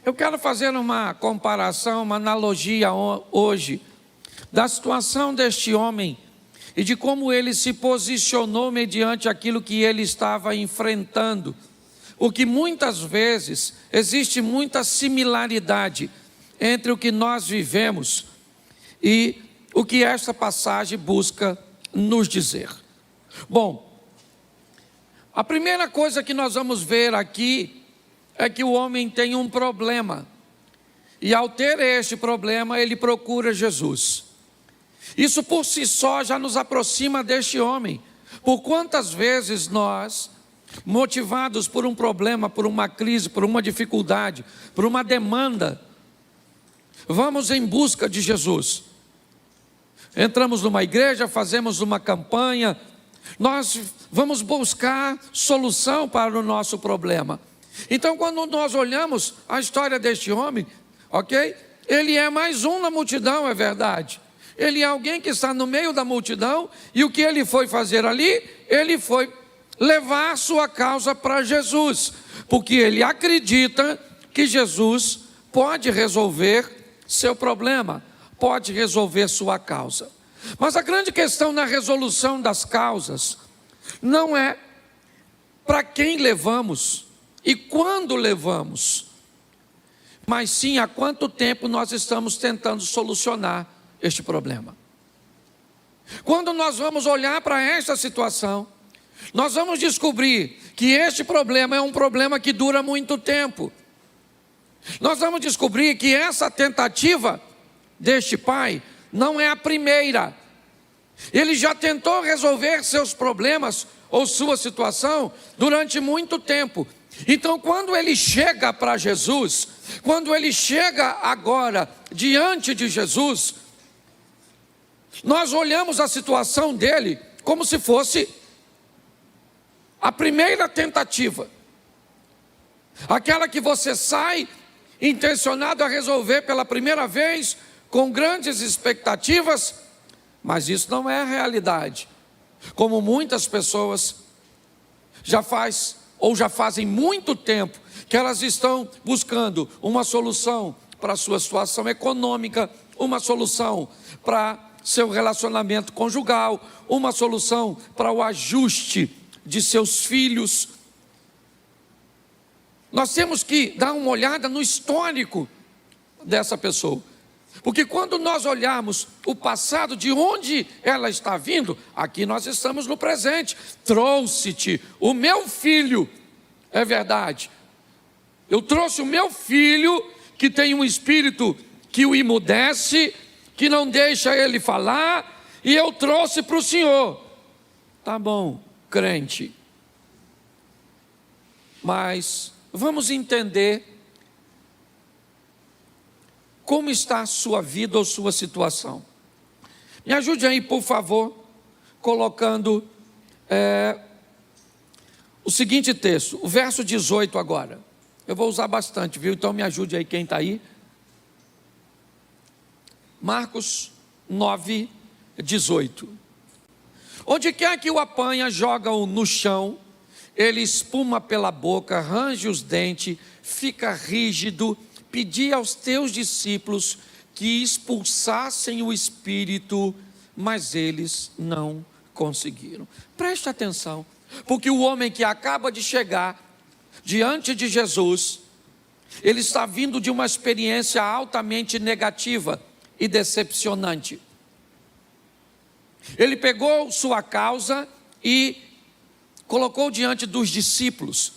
Eu quero fazer uma comparação, uma analogia hoje da situação deste homem e de como ele se posicionou mediante aquilo que ele estava enfrentando. Porque muitas vezes existe muita similaridade entre o que nós vivemos e o que esta passagem busca nos dizer. Bom, a primeira coisa que nós vamos ver aqui é que o homem tem um problema. E ao ter este problema, ele procura Jesus. Isso por si só já nos aproxima deste homem. Por quantas vezes nós, motivados por um problema, por uma crise, por uma dificuldade, por uma demanda, vamos em busca de Jesus. Entramos numa igreja, fazemos uma campanha, nós vamos buscar solução para o nosso problema. Então, quando nós olhamos a história deste homem, ok? Ele é mais um na multidão, é verdade. Ele é alguém que está no meio da multidão, e o que ele foi fazer ali? Ele foi levar sua causa para Jesus, porque ele acredita que Jesus pode resolver seu problema, pode resolver sua causa. Mas a grande questão na resolução das causas não é para quem levamos e quando levamos, mas sim há quanto tempo nós estamos tentando solucionar este problema. Quando nós vamos olhar para esta situação, nós vamos descobrir que este problema é um problema que dura muito tempo. Nós vamos descobrir que essa tentativa deste pai não é a primeira. Ele já tentou resolver seus problemas ou sua situação durante muito tempo. Então, quando ele chega para Jesus, quando ele chega agora diante de Jesus, nós olhamos a situação dele como se fosse a primeira tentativa, aquela que você sai intencionado a resolver pela primeira vez, com grandes expectativas, mas isso não é a realidade. Como muitas pessoas já fazem muito tempo que elas estão buscando uma solução para a sua situação econômica, uma solução para seu relacionamento conjugal, uma solução para o ajuste de seus filhos. Nós temos que dar uma olhada no histórico dessa pessoa, porque quando nós olharmos o passado, de onde ela está vindo, aqui nós estamos no presente. Trouxe-te o meu filho, é verdade, eu trouxe o meu filho, que tem um espírito que o emudece, que não deixa ele falar, e eu trouxe para o Senhor. Tá bom, crente, mas vamos entender como está a sua vida ou sua situação. Me ajude aí, por favor, colocando o seguinte texto, o verso 18 agora. Eu vou usar bastante, viu? Então me ajude aí quem está aí. Marcos 9, 18. Onde quer que o apanha, joga-o no chão, ele espuma pela boca, range os dentes, fica rígido. Pedi aos teus discípulos que expulsassem o espírito, mas eles não conseguiram. Preste atenção, porque o homem que acaba de chegar diante de Jesus, ele está vindo de uma experiência altamente negativa e decepcionante. Ele pegou sua causa e colocou diante dos discípulos,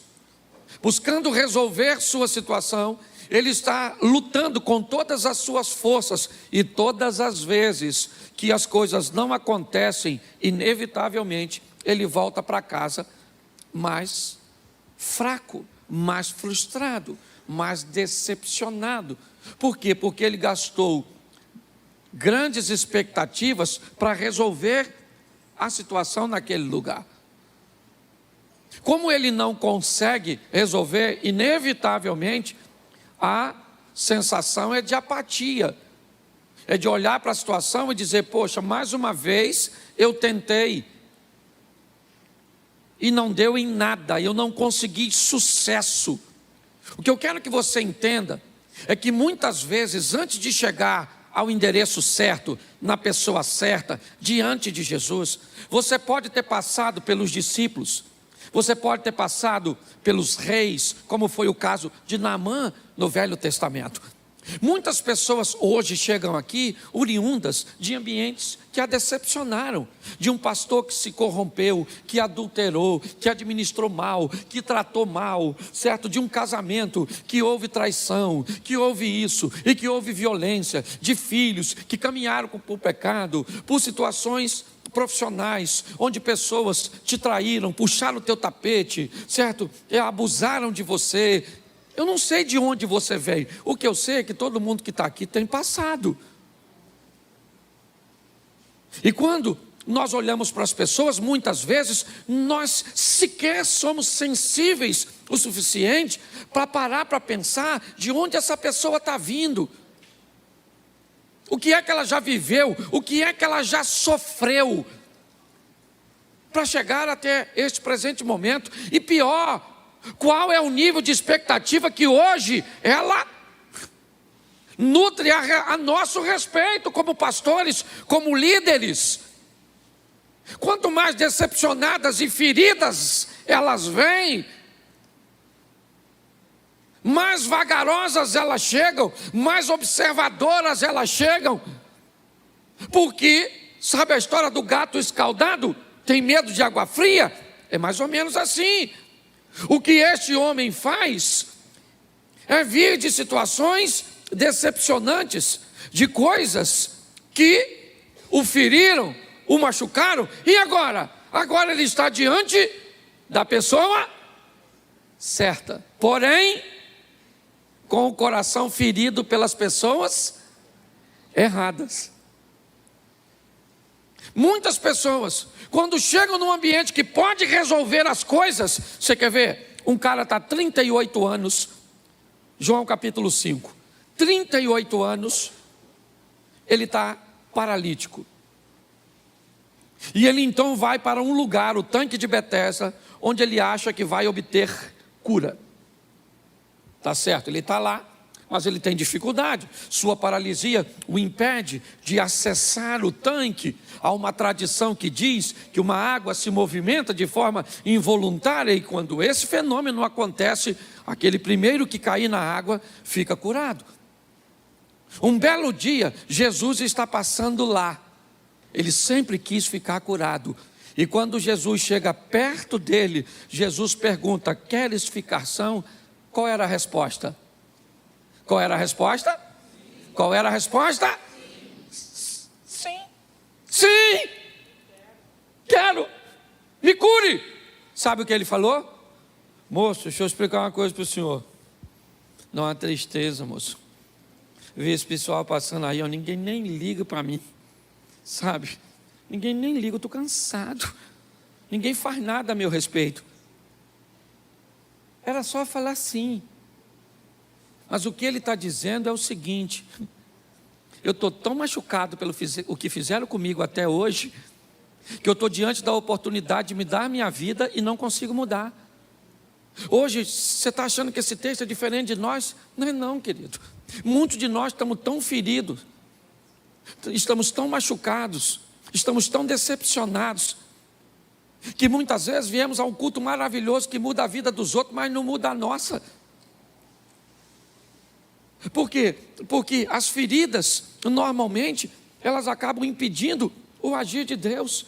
buscando resolver sua situação. Ele está lutando com todas as suas forças, e todas as vezes que as coisas não acontecem, inevitavelmente ele volta para casa mais fraco, mais frustrado, mais decepcionado. Por quê? Porque ele gastou grandes expectativas para resolver a situação naquele lugar. Como ele não consegue resolver, inevitavelmente a sensação é de apatia, é de olhar para a situação e dizer: poxa, mais uma vez eu tentei e não deu em nada, eu não consegui sucesso. O que eu quero que você entenda é que muitas vezes, antes de chegar ao endereço certo, na pessoa certa, diante de Jesus, você pode ter passado pelos discípulos, você pode ter passado pelos reis, como foi o caso de Naamã no Velho Testamento. Muitas pessoas hoje chegam aqui oriundas de ambientes que a decepcionaram, de um pastor que se corrompeu, que adulterou, que administrou mal, que tratou mal, certo? De um casamento que houve traição, que houve isso e que houve violência, de filhos que caminharam para o pecado, por situações profissionais, onde pessoas te traíram, puxaram o teu tapete, certo? E abusaram de você. Eu não sei de onde você veio. O que eu sei é que todo mundo que está aqui tem passado. E quando nós olhamos para as pessoas, muitas vezes, nós sequer somos sensíveis o suficiente para parar para pensar de onde essa pessoa está vindo. O que é que ela já viveu? O que é que ela já sofreu? Para chegar até este presente momento. E pior, qual é o nível de expectativa que hoje ela nutre a nosso respeito como pastores, como líderes? Quanto mais decepcionadas e feridas elas vêm, mais vagarosas elas chegam, mais observadoras elas chegam. Porque, sabe a história do gato escaldado? Tem medo de água fria? É mais ou menos assim. O que este homem faz é vir de situações decepcionantes, de coisas que o feriram, o machucaram, e agora? Agora ele está diante da pessoa certa, porém, com o coração ferido pelas pessoas erradas. Muitas pessoas, quando chegam num ambiente que pode resolver as coisas, você quer ver? Um cara está 38 anos, João capítulo 5, 38 anos, ele está paralítico. E ele então vai para um lugar, o tanque de Betesda, onde ele acha que vai obter cura. Tá certo, ele está lá, mas ele tem dificuldade. Sua paralisia o impede de acessar o tanque. Há uma tradição que diz que uma água se movimenta de forma involuntária, e quando esse fenômeno acontece, aquele primeiro que cair na água fica curado. Um belo dia, Jesus está passando lá. Ele sempre quis ficar curado. E quando Jesus chega perto dele, Jesus pergunta: queres ficar são? Qual era a resposta? Qual era a resposta? Qual era a resposta? Sim. Sim. Quero. Me cure. Sabe o que ele falou? Moço, deixa eu explicar uma coisa para o senhor. Não há tristeza, moço. Vi esse pessoal passando aí, ó, ninguém nem liga para mim. Sabe? Ninguém nem liga, eu estou cansado. Ninguém faz nada a meu respeito. Era só falar sim. Mas o que ele está dizendo é o seguinte: eu estou tão machucado pelo o que fizeram comigo até hoje, que eu estou diante da oportunidade de me dar a minha vida e não consigo mudar. Hoje, você está achando que esse texto é diferente de nós? Não é não, querido. Muitos de nós estamos tão feridos, estamos tão machucados, estamos tão decepcionados, que muitas vezes viemos a um culto maravilhoso que muda a vida dos outros, mas não muda a nossa. Por quê? Porque as feridas, normalmente, elas acabam impedindo o agir de Deus.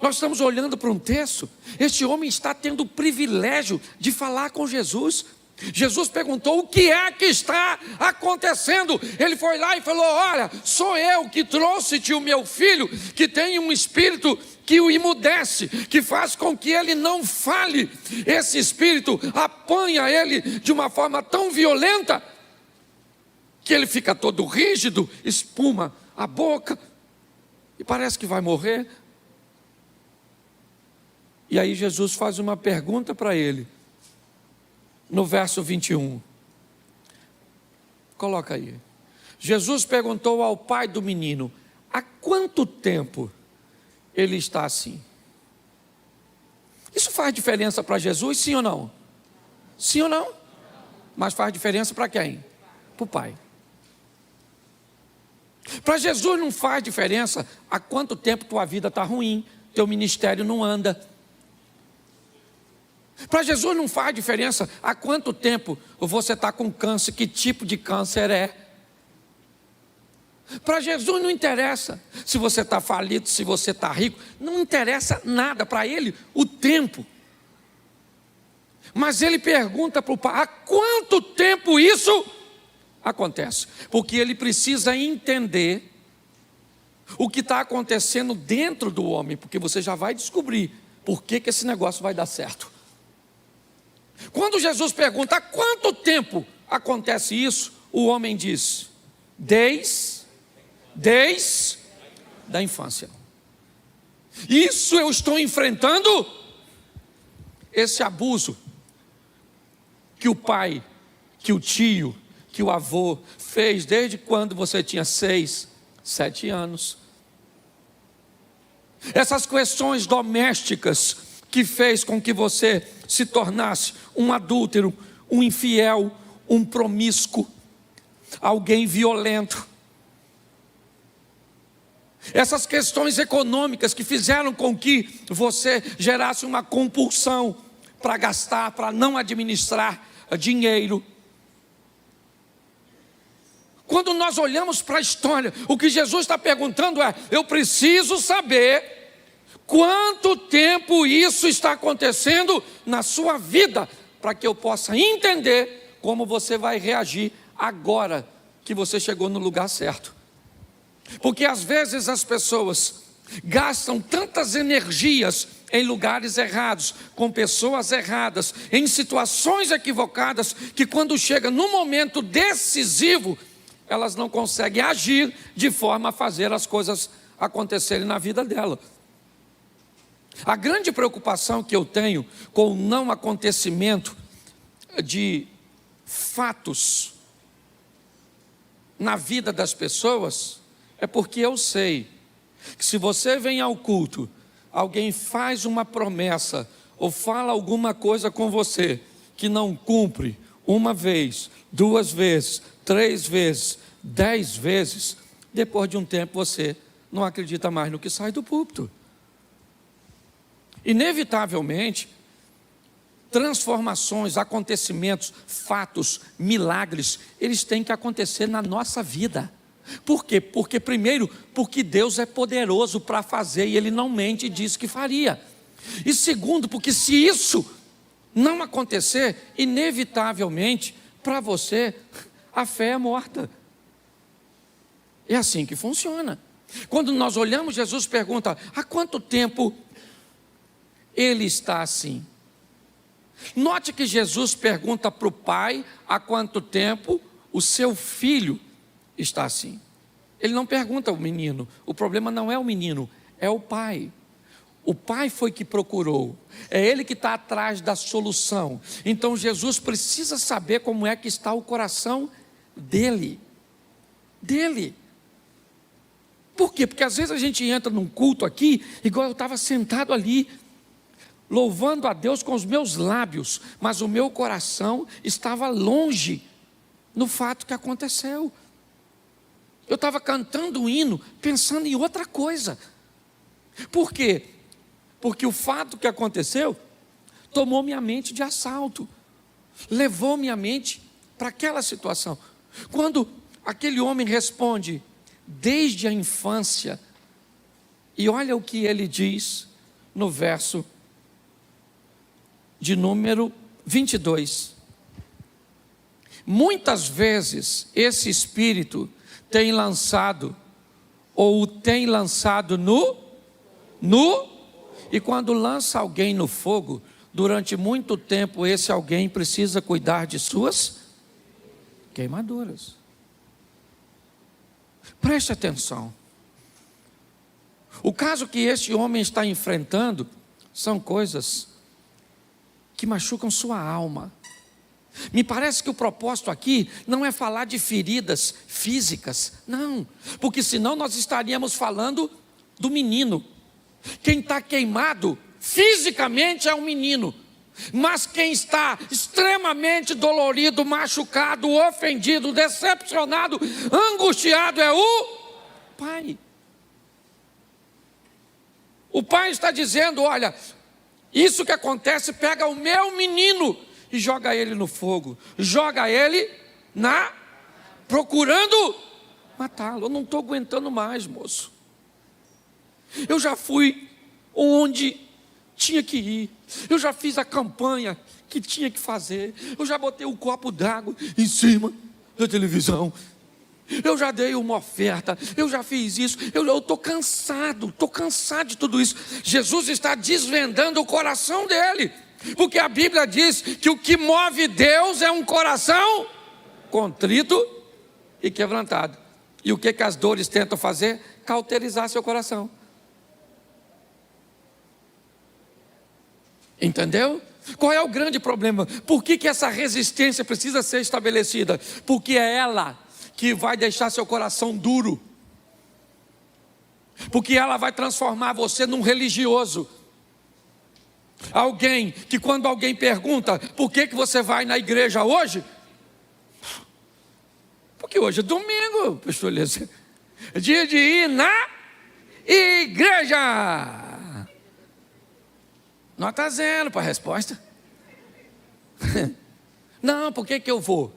Nós estamos olhando para um texto, este homem está tendo o privilégio de falar com Jesus. Jesus perguntou: o que é que está acontecendo? Ele foi lá e falou: olha, sou eu que trouxe-te o meu filho, que tem um espírito que o emudece, que faz com que ele não fale. Esse espírito apanha ele de uma forma tão violenta, que ele fica todo rígido, espuma a boca, e parece que vai morrer. E aí Jesus faz uma pergunta para ele, no verso 21. Coloca aí. Jesus perguntou ao pai do menino: há quanto tempo ele está assim? Isso faz diferença para Jesus, sim ou não? Sim ou não? mas faz diferença para quem? Para o pai. Para Jesus não faz diferença há quanto tempo tua vida está ruim, teu ministério não anda. Para Jesus não faz diferença há quanto tempo você está com câncer, que tipo de câncer é. Para Jesus não interessa se você está falido, se você está rico, não interessa nada para ele o tempo. Mas ele pergunta para o pai, há quanto tempo isso acontece? Porque ele precisa entender o que está acontecendo dentro do homem, porque você já vai descobrir por que esse negócio vai dar certo. Quando Jesus pergunta, há quanto tempo acontece isso? O homem diz, desde da infância. Isso eu estou enfrentando, esse abuso que o pai, que o tio, que o avô fez desde quando você tinha 6, 7 anos. Essas questões domésticas que fez com que você se tornasse um adúltero, um infiel, um promíscuo, alguém violento. Essas questões econômicas que fizeram com que você gerasse uma compulsão para gastar, para não administrar dinheiro. Quando nós olhamos para a história, o que Jesus está perguntando é, eu preciso saber quanto tempo isso está acontecendo na sua vida, para que eu possa entender como você vai reagir agora que você chegou no lugar certo. Porque às vezes as pessoas gastam tantas energias em lugares errados, com pessoas erradas, em situações equivocadas, que quando chega no momento decisivo, elas não conseguem agir de forma a fazer as coisas acontecerem na vida dela. A grande preocupação que eu tenho com o não acontecimento de fatos na vida das pessoas é porque eu sei que se você vem ao culto, alguém faz uma promessa ou fala alguma coisa com você que não cumpre uma vez, 2 vezes, 3 vezes, 10 vezes, depois de um tempo você não acredita mais no que sai do púlpito. Inevitavelmente, transformações, acontecimentos, fatos, milagres, eles têm que acontecer na nossa vida. Por quê? Porque primeiro, porque Deus é poderoso para fazer e Ele não mente e diz que faria. E segundo, porque se isso não acontecer, inevitavelmente, para você, a fé é morta. É assim que funciona. Quando nós olhamos, Jesus pergunta, há quanto tempo ele está assim? Note que Jesus pergunta para o pai, há quanto tempo o seu filho está assim. Ele não pergunta ao menino, o problema não é o menino, é o pai. O pai foi que procurou, é ele que está atrás da solução. Então Jesus precisa saber como é que está o coração dele. Por quê? Porque às vezes a gente entra num culto aqui, igual eu estava sentado ali, louvando a Deus com os meus lábios, mas o meu coração estava longe no fato que aconteceu. Eu estava cantando um hino, pensando em outra coisa. Por quê? Porque o fato que aconteceu tomou minha mente de assalto, levou minha mente para aquela situação. Quando aquele homem responde, desde a infância, e olha o que ele diz no verso de número 22. Muitas vezes esse espírito tem lançado, ou tem lançado e quando lança alguém no fogo, durante muito tempo esse alguém precisa cuidar de suas queimaduras. Preste atenção. O caso que este homem está enfrentando são coisas que machucam sua alma. Me parece que o propósito aqui não é falar de feridas físicas, não, porque senão nós estaríamos falando do menino. Quem está queimado fisicamente é o menino, Mas quem está extremamente dolorido, machucado, ofendido, decepcionado, angustiado é o pai. O pai está dizendo: olha, isso que acontece, pega o meu menino e joga ele no fogo, joga ele procurando matá-lo. Eu não estou aguentando mais, moço. Eu já fui onde tinha que ir, eu já fiz a campanha que tinha que fazer, eu já botei um copo d'água em cima da televisão, eu já dei uma oferta, eu já fiz isso, eu estou cansado de tudo isso. Jesus está desvendando o coração dele, porque a Bíblia diz que o que move Deus é um coração contrito e quebrantado. E o que as dores tentam fazer? Cauterizar seu coração. Entendeu? Qual é o grande problema? Por que essa resistência precisa ser estabelecida? Porque é ela que vai deixar seu coração duro. Porque ela vai transformar você num religioso. Alguém que, quando alguém pergunta: por que você vai na igreja hoje? Porque hoje é domingo, pastor Elias. É dia de ir na igreja. Nota 0 para a resposta. Não, por que eu vou?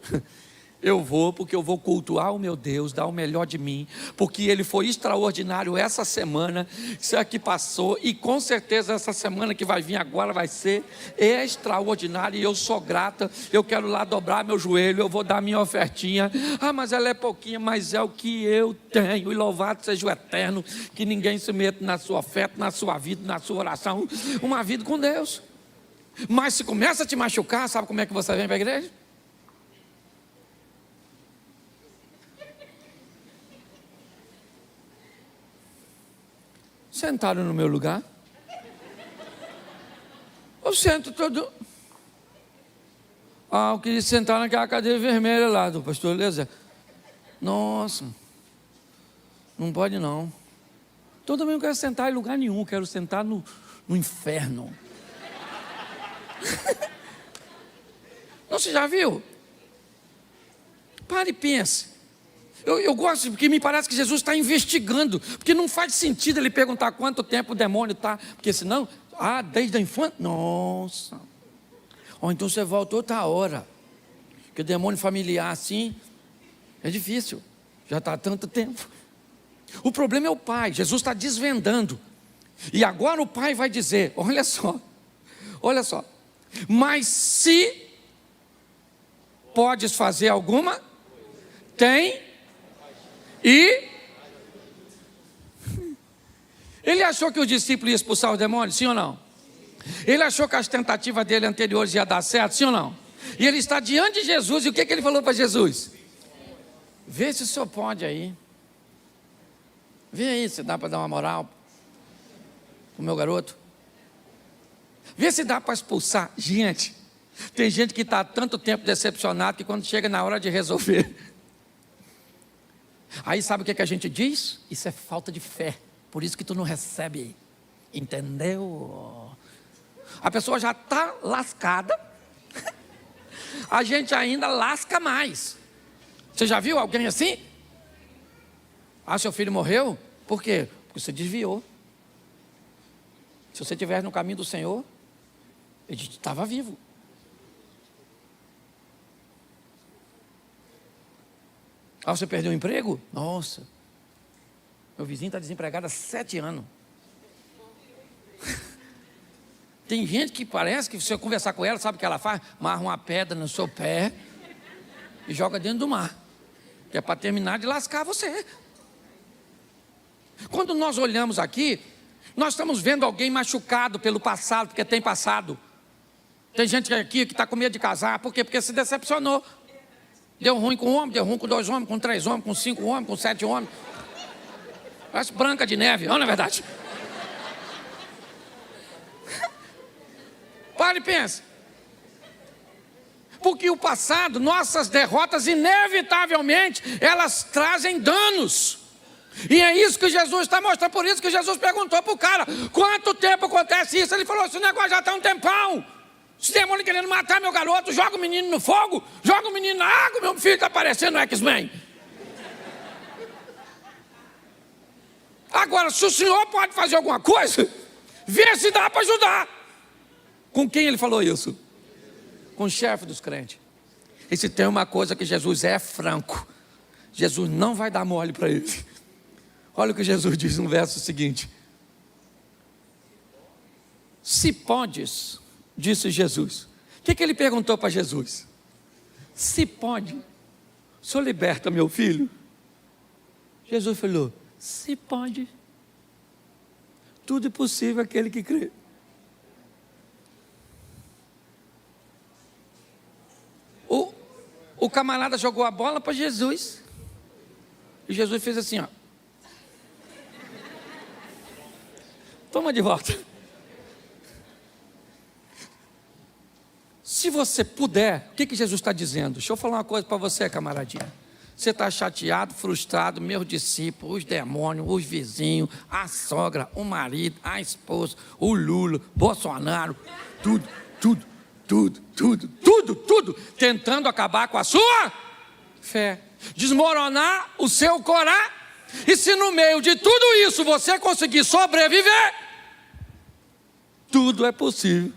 Eu vou porque eu vou cultuar o meu Deus, dar o melhor de mim, porque Ele foi extraordinário essa semana, isso aqui passou, e com certeza essa semana que vai vir agora vai ser extraordinária, e eu sou grata. Eu quero lá dobrar meu joelho, eu vou dar minha ofertinha. Ah, mas ela é pouquinha, mas é o que eu tenho, e louvado seja o Eterno, que ninguém se meta na sua oferta, na sua vida, na sua oração, uma vida com Deus. Mas se começa a te machucar, sabe como é que você vem para a igreja? Sentaram no meu lugar. Eu sento todo. Eu queria sentar naquela cadeira vermelha lá do pastor Eliezer. Nossa, não pode não. Então também não quero sentar em lugar nenhum, quero sentar no inferno. Não, você já viu? Pare e pense. Eu gosto, porque me parece que Jesus está investigando, porque não faz sentido ele perguntar quanto tempo o demônio está, porque senão, desde a infância, nossa, ou então você volta outra hora, porque o demônio familiar assim, é difícil, já está há tanto tempo. O problema é o pai. Jesus está desvendando, e agora o pai vai dizer: olha só, mas se podes fazer alguma, tem. E ele achou que o discípulo ia expulsar o demônio, sim ou não? Ele achou que as tentativas dele anteriores iam dar certo, sim ou não? E ele está diante de Jesus, e o que ele falou para Jesus? Vê se o senhor pode aí. Vê aí se dá para dar uma moral para o meu garoto. Vê se dá para expulsar. Gente, tem gente que está há tanto tempo decepcionado que quando chega na hora de resolver, aí sabe o que a gente diz? Isso é falta de fé, por isso que tu não recebe, entendeu? A pessoa já está lascada, a gente ainda lasca mais. Você já viu alguém assim? Seu filho morreu? Por quê? Porque você desviou. Se você estivesse no caminho do Senhor, ele estava vivo. Você perdeu o emprego? Nossa, meu vizinho está desempregado há 7 anos. Tem gente que parece que se você conversar com ela, sabe o que ela faz? Amarra uma pedra no seu pé e joga dentro do mar, que é para terminar de lascar você. Quando nós olhamos aqui, nós estamos vendo alguém machucado pelo passado, porque tem passado. Tem gente aqui que está com medo de casar. Por quê? Porque se decepcionou. Deu ruim com um homem, deu ruim com 2 homens, com 3 homens, com 5 homens, com 7 homens. Parece Branca de Neve, não é verdade? Pare e pense. Porque o passado, nossas derrotas, inevitavelmente, elas trazem danos. E é isso que Jesus está mostrando. Por isso que Jesus perguntou para o cara: quanto tempo acontece isso? Ele falou: esse negócio já está um tempão. Os demônios querendo matar meu garoto, joga o menino no fogo, joga o menino na água, meu filho está parecendo X-Men. Agora, se o senhor pode fazer alguma coisa, vê se dá para ajudar. Com quem ele falou isso? Com o chefe dos crentes. E se tem uma coisa que Jesus é franco, Jesus não vai dar mole para ele. Olha o que Jesus diz no verso seguinte. Se podes, disse Jesus. O que ele perguntou para Jesus? Se pode, o senhor liberta meu filho? Jesus falou, se pode. Tudo é possível aquele que crê. O camarada jogou a bola para Jesus. E Jesus fez assim, ó. Toma de volta. Se você puder, o que Jesus está dizendo? Deixa eu falar uma coisa para você, camaradinha. Você está chateado, frustrado, meus discípulos, os demônios, os vizinhos, a sogra, o marido, a esposa, o Lula, Bolsonaro, tudo, tentando acabar com a sua fé, desmoronar o seu corá. E se no meio de tudo isso você conseguir sobreviver, tudo é possível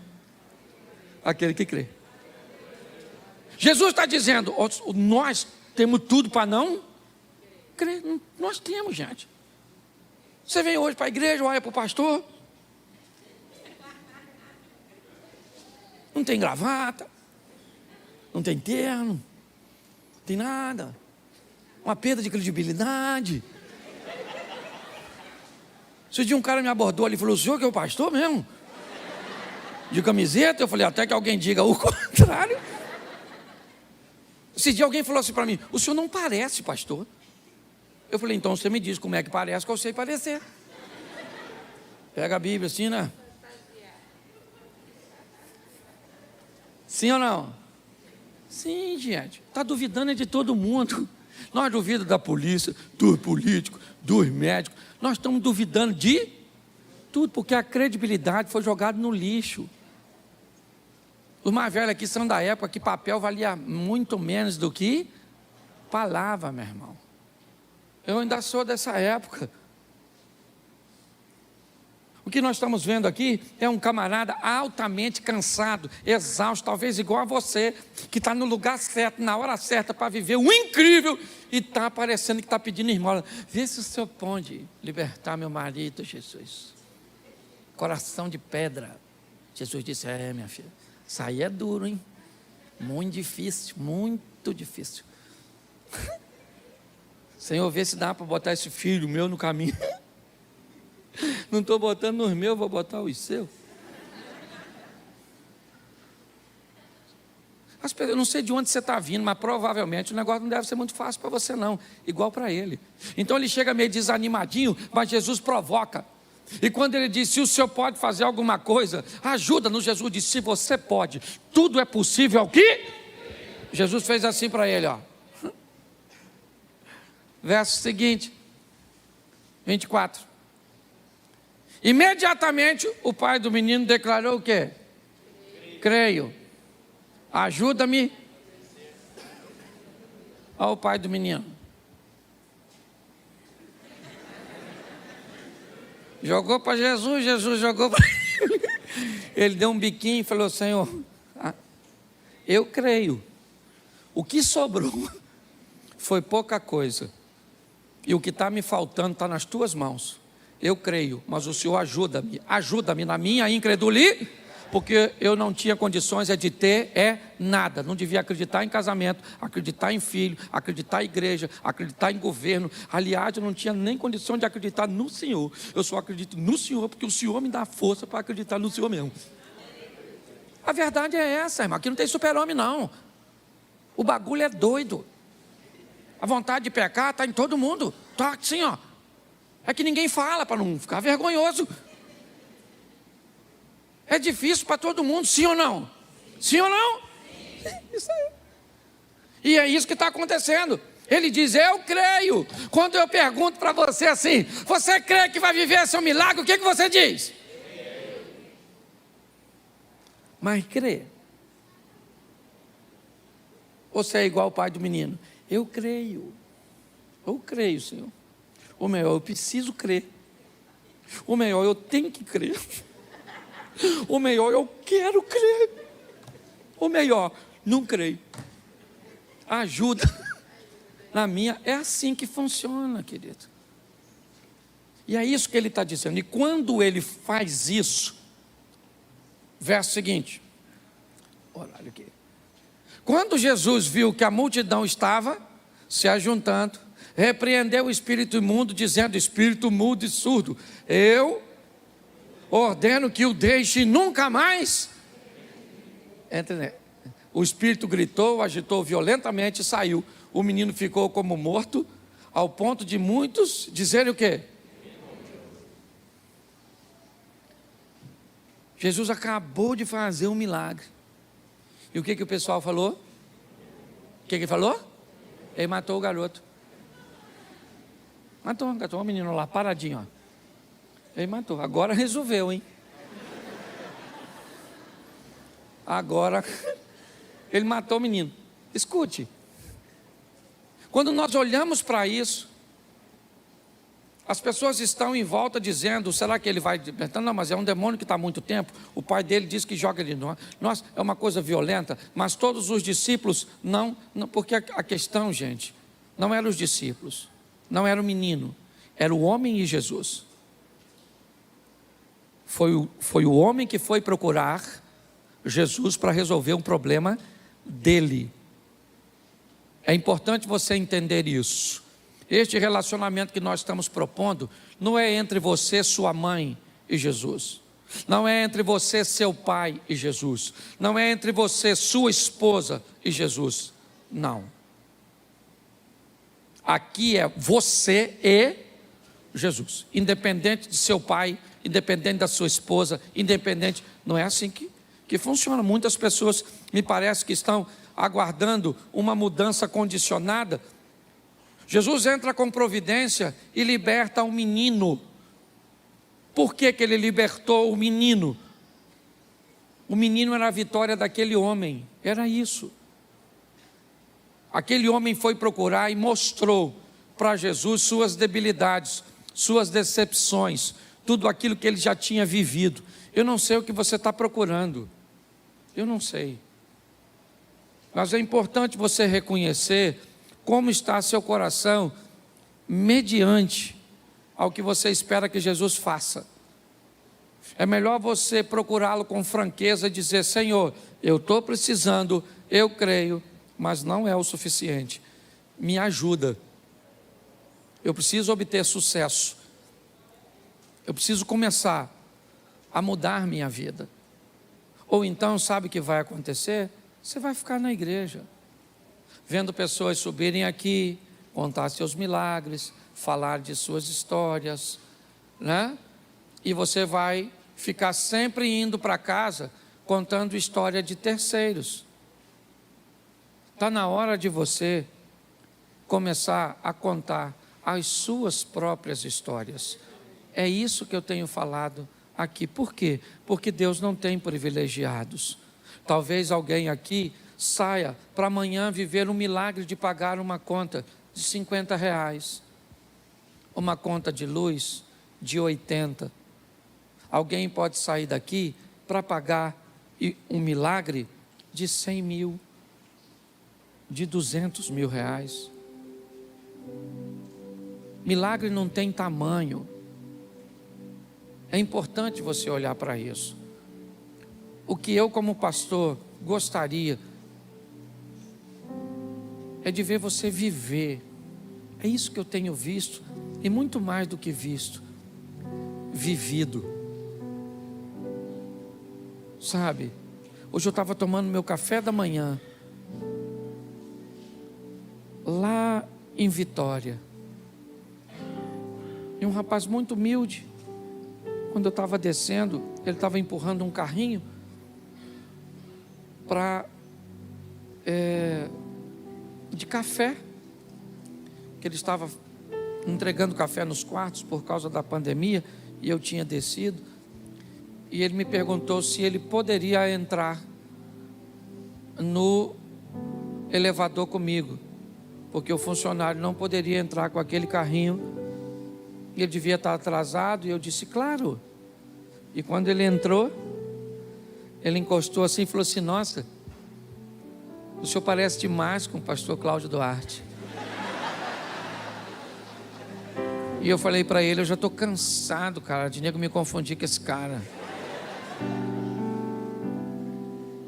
aquele que crê. Jesus está dizendo, nós temos tudo para não crer. Nós temos, gente. Você vem hoje para a igreja, olha para o pastor, não tem gravata, não tem terno, não tem nada, uma perda de credibilidade. Esse dia um cara me abordou ali e falou, o senhor que é o pastor mesmo? De camiseta? Eu falei, até que alguém diga o contrário. Esse dia alguém falou assim para mim, o senhor não parece pastor. Eu falei, então você me diz como é que parece, que eu sei parecer. Pega a Bíblia assim, né? Sim ou não? Sim, gente. Está duvidando de todo mundo. Nós duvidamos da polícia, dos políticos, dos médicos. Nós estamos duvidando de tudo, porque a credibilidade foi jogada no lixo. Os mais velhos aqui são da época que papel valia muito menos do que palavra, meu irmão. Eu ainda sou dessa época. O que nós estamos vendo aqui é um camarada altamente cansado, exausto, talvez igual a você, que está no lugar certo, na hora certa para viver o incrível e está parecendo que está pedindo esmola. Vê se o senhor pode libertar meu marido, Jesus. Coração de pedra. Jesus disse, minha filha, isso aí é duro, hein? Muito difícil. Senhor, vê se dá para botar esse filho meu no caminho. Não estou botando nos meus, vou botar os seus. Eu não sei de onde você está vindo, mas provavelmente o negócio não deve ser muito fácil para você não, igual para ele. Então ele chega meio desanimadinho, mas Jesus provoca. E quando ele diz, se o senhor pode fazer alguma coisa, ajuda-nos. Jesus disse, se você pode, tudo é possível ao que? Jesus fez assim para ele, ó. Verso seguinte, 24. Imediatamente o pai do menino declarou o quê? Creio. Ajuda-me. Olha o pai do menino. Jogou para Jesus, Jesus jogou para ele. Ele deu um biquinho e falou, Senhor, eu creio. O que sobrou foi pouca coisa. E o que está me faltando está nas tuas mãos. Eu creio, mas o Senhor ajuda-me na minha incredulidade, porque eu não tinha condições de ter nada. Não devia acreditar em casamento, acreditar em filho, acreditar em igreja, acreditar em governo. Aliás, eu não tinha nem condição de acreditar no Senhor. Eu só acredito no Senhor, porque o Senhor me dá força para acreditar no Senhor mesmo. A verdade é essa, irmão. Aqui não tem super-homem, não. O bagulho é doido. A vontade de pecar está em todo mundo. Está assim, ó. É que ninguém fala para não ficar vergonhoso. É difícil para todo mundo, sim ou não? Sim ou não? Isso aí. E é isso que está acontecendo. Ele diz, eu creio. Quando eu pergunto para você assim, você crê que vai viver seu milagre? O que você diz? Mas crê você é igual ao pai do menino? Eu creio, Senhor. Ou melhor, eu preciso crer. Ou melhor, eu tenho que crer. Ou melhor, eu quero crer. Ou melhor, não creio. Ajuda. Na minha, é assim que funciona, querido. E é isso que ele está dizendo. E quando ele faz isso, verso seguinte, olha aqui. Quando Jesus viu que a multidão estava se ajuntando, repreendeu o espírito imundo, dizendo: espírito mudo e surdo, eu ordeno que o deixe nunca mais. O espírito gritou, agitou violentamente e saiu. O menino ficou como morto, ao ponto de muitos dizerem o quê? Jesus acabou de fazer um milagre. E o que o pessoal falou? O que ele falou? Ele matou o garoto. Matou o menino lá, paradinho, ó. Ele matou. Agora resolveu, hein? Agora ele matou o menino. Escute. Quando nós olhamos para isso, as pessoas estão em volta dizendo: será que ele vai libertar? Não, mas é um demônio que está há muito tempo. O pai dele diz que joga ele no ar. Nossa, é uma coisa violenta. Mas todos os discípulos, não, porque a questão, gente, não eram os discípulos, não era o menino, era o homem e Jesus. Foi o homem que foi procurar Jesus para resolver um problema dele. É importante você entender isso. Este relacionamento que nós estamos propondo não é entre você, sua mãe e Jesus. Não é entre você, seu pai e Jesus. Não é entre você, sua esposa e Jesus. Não. Aqui é você e Jesus. Independente de seu pai, independente da sua esposa, independente. Não é assim que funciona. Muitas pessoas me parece que estão aguardando uma mudança condicionada. Jesus entra com providência e liberta um menino. Por que ele libertou o menino? O menino era a vitória daquele homem, era isso. Aquele homem foi procurar e mostrou para Jesus suas debilidades, suas decepções, tudo aquilo que ele já tinha vivido. Eu não sei o que você está procurando, eu não sei. Mas é importante você reconhecer como está seu coração mediante ao que você espera que Jesus faça. É melhor você procurá-lo com franqueza e dizer: Senhor, eu estou precisando, eu creio, mas não é o suficiente. Me ajuda. Eu preciso obter sucesso. Eu preciso começar a mudar minha vida. Ou então, sabe o que vai acontecer? Você vai ficar na igreja, vendo pessoas subirem aqui, contar seus milagres, falar de suas histórias, né? E você vai ficar sempre indo para casa contando história de terceiros. Está na hora de você começar a contar as suas próprias histórias. É isso que eu tenho falado aqui. Por quê? Porque Deus não tem privilegiados. Talvez alguém aqui saia para amanhã viver um milagre de pagar uma conta de R$50, uma conta de luz de 80. Alguém pode sair daqui para pagar um milagre de 100 mil, de 200 mil reais. Milagre não tem tamanho. É importante você olhar para isso. O que eu, como pastor, gostaria é de ver você viver. É isso que eu tenho visto, e muito mais do que visto, vivido. Sabe, hoje eu estava tomando meu café da manhã, lá em Vitória, e um rapaz muito humilde, quando eu estava descendo, ele estava empurrando um carrinho de café, que ele estava entregando café nos quartos por causa da pandemia, e eu tinha descido, e ele me perguntou se ele poderia entrar no elevador comigo, porque o funcionário não poderia entrar com aquele carrinho, e ele devia estar atrasado, e eu disse, claro. E quando ele entrou, ele encostou assim e falou assim, nossa, o senhor parece demais com o pastor Cláudio Duarte. E eu falei para ele, eu já estou cansado, cara, de nego me confundir com esse cara.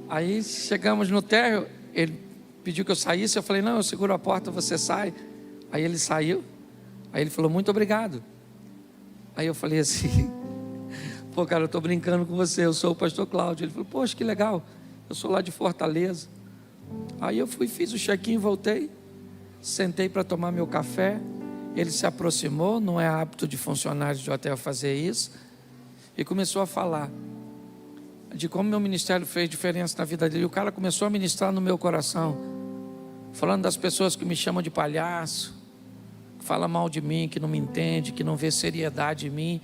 Aí chegamos no térreo, ele pediu que eu saísse, eu falei, não, eu seguro a porta, você sai. Aí ele saiu, aí ele falou, muito obrigado. Aí eu falei assim, pô cara, eu estou brincando com você, eu sou o pastor Cláudio. Ele falou, poxa, que legal, eu sou lá de Fortaleza. Aí eu fui, fiz o check-in, voltei, sentei para tomar meu café. Ele se aproximou, não é hábito de funcionários de hotel fazer isso, e começou a falar de como meu ministério fez diferença na vida dele. E o cara começou a ministrar no meu coração, falando das pessoas que me chamam de palhaço, que falam mal de mim, que não me entende, que não vê seriedade em mim.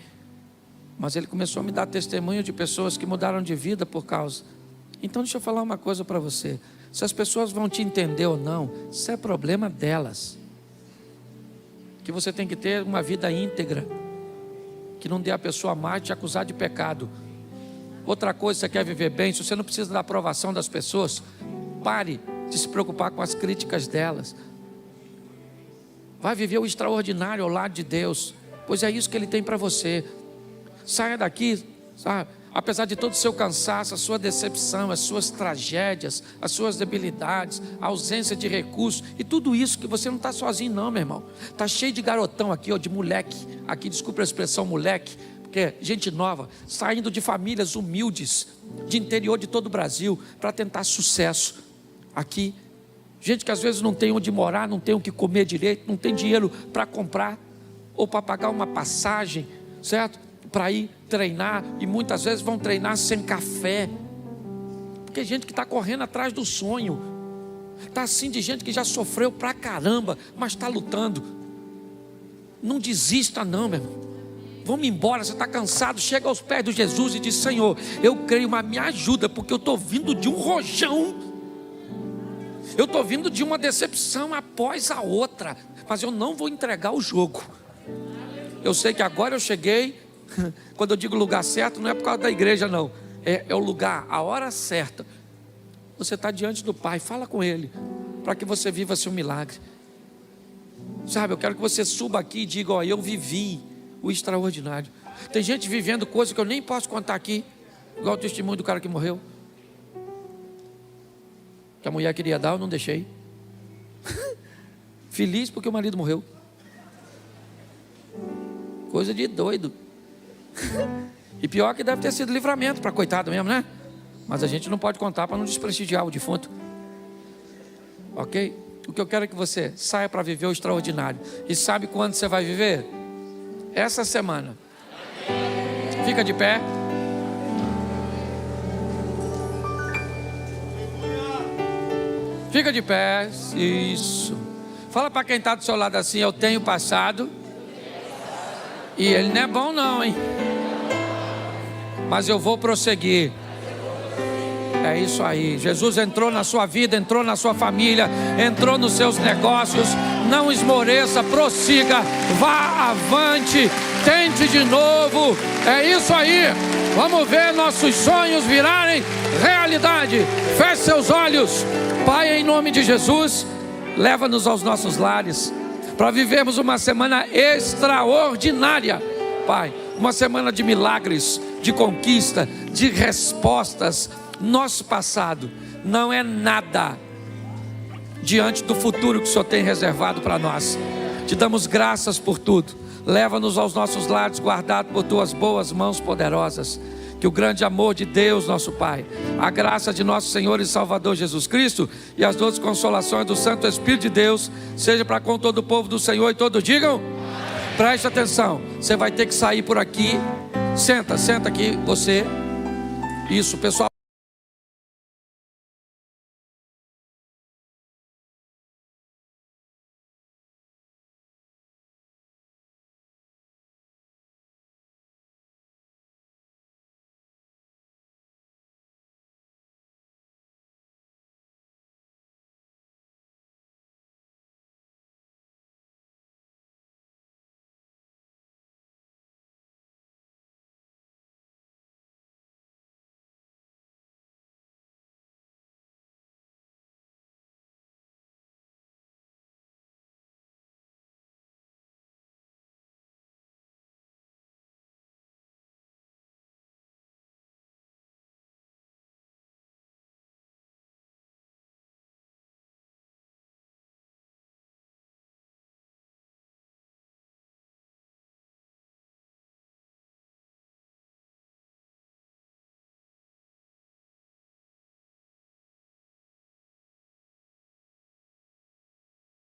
Mas ele começou a me dar testemunho de pessoas que mudaram de vida por causa. Então deixa eu falar uma coisa para você, se as pessoas vão te entender ou não, isso é problema delas. Que você tem que ter uma vida íntegra, que não dê a pessoa mais te acusar de pecado. Outra coisa, você quer viver bem, se você não precisa da aprovação das pessoas, pare de se preocupar com as críticas delas. Vai viver o extraordinário ao lado de Deus, pois é isso que Ele tem para você. Saia daqui, sabe? Apesar de todo o seu cansaço, a sua decepção, as suas tragédias, as suas debilidades, a ausência de recursos e tudo isso, que você não está sozinho não, meu irmão. Está cheio de garotão aqui, ó, de moleque, aqui, desculpa a expressão moleque, porque é gente nova, saindo de famílias humildes, de interior de todo o Brasil, para tentar sucesso aqui. Gente que às vezes não tem onde morar, não tem o que comer direito, não tem dinheiro para comprar, ou para pagar uma passagem, certo? Para ir treinar, e muitas vezes vão treinar sem café, porque gente que está correndo atrás do sonho, está assim de gente que já sofreu pra caramba, mas está lutando. Não desista não, meu irmão. Vamos embora, você está cansado, chega aos pés de Jesus e diz, Senhor, eu creio, mas me ajuda, porque eu estou vindo de um rojão, eu estou vindo de uma decepção após a outra, mas eu não vou entregar o jogo. Eu sei que agora eu cheguei. Quando eu digo lugar certo, não é por causa da igreja não, é o lugar, a hora certa. Você está diante do Pai, fala com Ele, para que você viva seu milagre. Sabe, eu quero que você suba aqui e diga, ó, eu vivi o extraordinário. Tem gente vivendo coisas que eu nem posso contar aqui, igual o testemunho do cara que morreu, que a mulher queria dar, eu não deixei. Feliz porque o marido morreu. Coisa de doido. E pior que deve ter sido livramento para coitado mesmo, né? Mas a gente não pode contar para não desprestigiar o defunto. Ok? O que eu quero é que você saia para viver o extraordinário. E sabe quando você vai viver? Essa semana. Fica de pé. Fica de pé. Isso. Fala para quem está do seu lado assim, eu tenho passado. E ele não é bom não, hein? Mas eu vou prosseguir. É isso aí. Jesus entrou na sua vida, entrou na sua família, entrou nos seus negócios. Não esmoreça, prossiga, vá avante, tente de novo. É isso aí. Vamos ver nossos sonhos virarem realidade. Feche seus olhos. Pai, em nome de Jesus, leva-nos aos nossos lares, para vivermos uma semana extraordinária, Pai, uma semana de milagres, de conquista, de respostas. Nosso passado não é nada diante do futuro que o Senhor tem reservado para nós. Te damos graças por tudo. Leva-nos aos nossos lares, guardado por tuas boas mãos poderosas. Que o grande amor de Deus, nosso Pai, a graça de nosso Senhor e Salvador Jesus Cristo e as doces consolações do Santo Espírito de Deus seja para com todo o povo do Senhor, e todos digam: preste atenção, você vai ter que sair por aqui. Senta aqui você. Isso, pessoal.